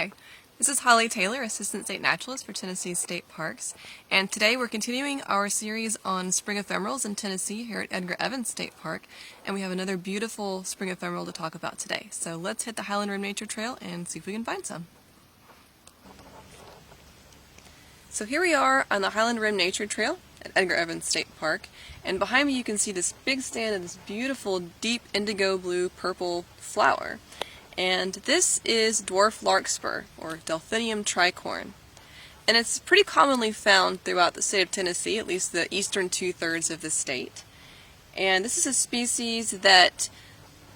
Hi, this is Holly Taylor, Assistant State Naturalist for Tennessee State Parks, and today we're continuing our series on spring ephemerals in Tennessee here at Edgar Evans State Park, and we have another beautiful spring ephemeral to talk about today. So let's hit the Highland Rim Nature Trail and see if we can find some. So here we are on the Highland Rim Nature Trail at Edgar Evans State Park, and behind me you can see this big stand of this beautiful deep indigo blue purple flower. And this is dwarf larkspur, or Delphinium tricorn. And it's pretty commonly found throughout the state of Tennessee, at least the eastern two-thirds of the state. And this is a species that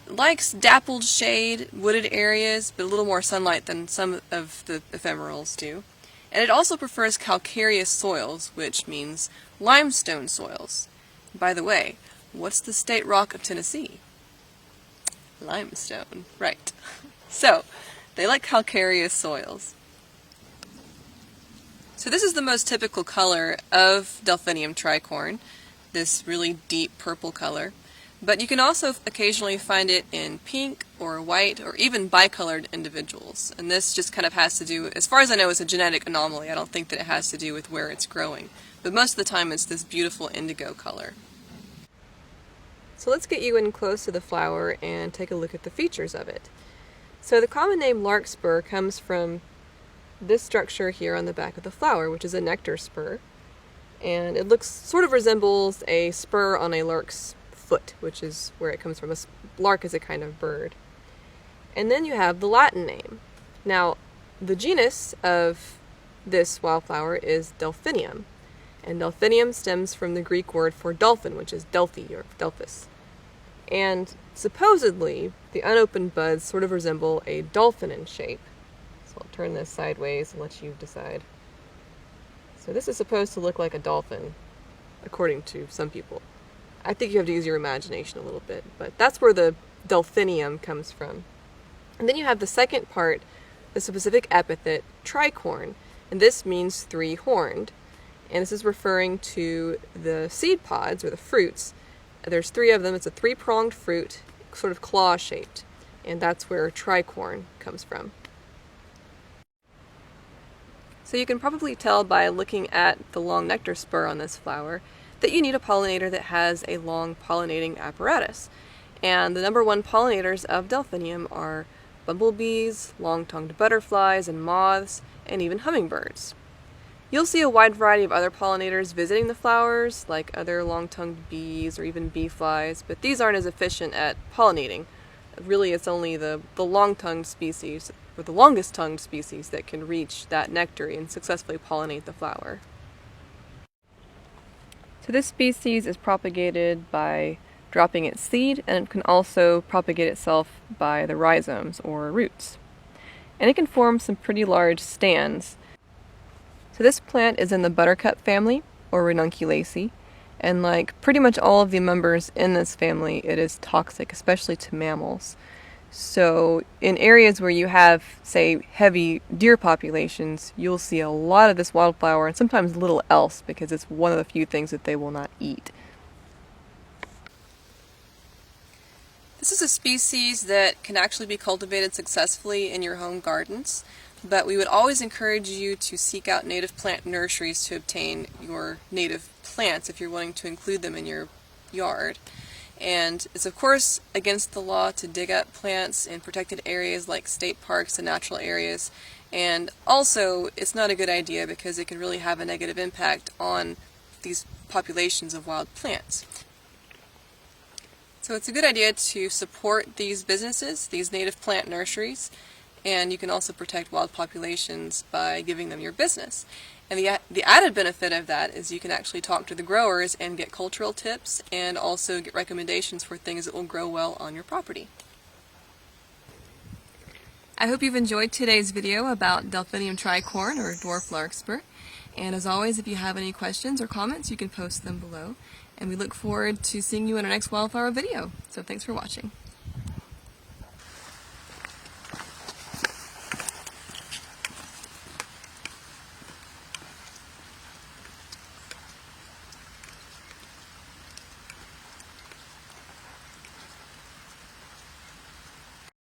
likes dappled shade, wooded areas, but a little more sunlight than some of the ephemerals do. And it also prefers calcareous soils, which means limestone soils. By the way, what's the state rock of Tennessee? Limestone, right. So, they like calcareous soils. So this is the most typical color of Delphinium tricorn, this really deep purple color. But you can also occasionally find it in pink or white or even bicolored individuals. And this just kind of has to do, as far as I know, it's a genetic anomaly. I don't think that it has to do with where it's growing. But most of the time it's this beautiful indigo color. So let's get you in close to the flower and take a look at the features of it. So the common name larkspur comes from this structure here on the back of the flower, which is a nectar spur. And it sort of resembles a spur on a lark's foot, which is where it comes from. A lark is a kind of bird. And then you have the Latin name. Now, the genus of this wildflower is Delphinium. And Delphinium stems from the Greek word for dolphin, which is Delphi or Delphis. And supposedly, the unopened buds sort of resemble a dolphin in shape. So I'll turn this sideways and let you decide. So this is supposed to look like a dolphin, according to some people. I think you have to use your imagination a little bit, but that's where the Delphinium comes from. And then you have the second part, the specific epithet, tricorn, and this means three-horned. And this is referring to the seed pods, or the fruits. There's three of them. It's a three-pronged fruit, sort of claw-shaped. And that's where tricorn comes from. So you can probably tell by looking at the long nectar spur on this flower that you need a pollinator that has a long pollinating apparatus. And the number one pollinators of Delphinium are bumblebees, long-tongued butterflies and moths, and even hummingbirds. You'll see a wide variety of other pollinators visiting the flowers, like other long-tongued bees or even bee flies, but these aren't as efficient at pollinating. Really, it's only the long-tongued species, or the longest-tongued species, that can reach that nectar and successfully pollinate the flower. So this species is propagated by dropping its seed, and it can also propagate itself by the rhizomes, or roots. And it can form some pretty large stands. So this plant is in the buttercup family, or Ranunculaceae, and like pretty much all of the members in this family, it is toxic, especially to mammals. So in areas where you have, say, heavy deer populations, you'll see a lot of this wildflower and sometimes little else because it's one of the few things that they will not eat. This is a species that can actually be cultivated successfully in your home gardens. But we would always encourage you to seek out native plant nurseries to obtain your native plants if you're wanting to include them in your yard. And it's of course against the law to dig up plants in protected areas like state parks and natural areas. And also it's not a good idea because it can really have a negative impact on these populations of wild plants. So it's a good idea to support these businesses, these native plant nurseries. And you can also protect wild populations by giving them your business. And the added benefit of that is you can actually talk to the growers and get cultural tips and also get recommendations for things that will grow well on your property. I hope you've enjoyed today's video about Delphinium tricorn, or dwarf larkspur. And as always, if you have any questions or comments, you can post them below. And we look forward to seeing you in our next wildflower video. So thanks for watching.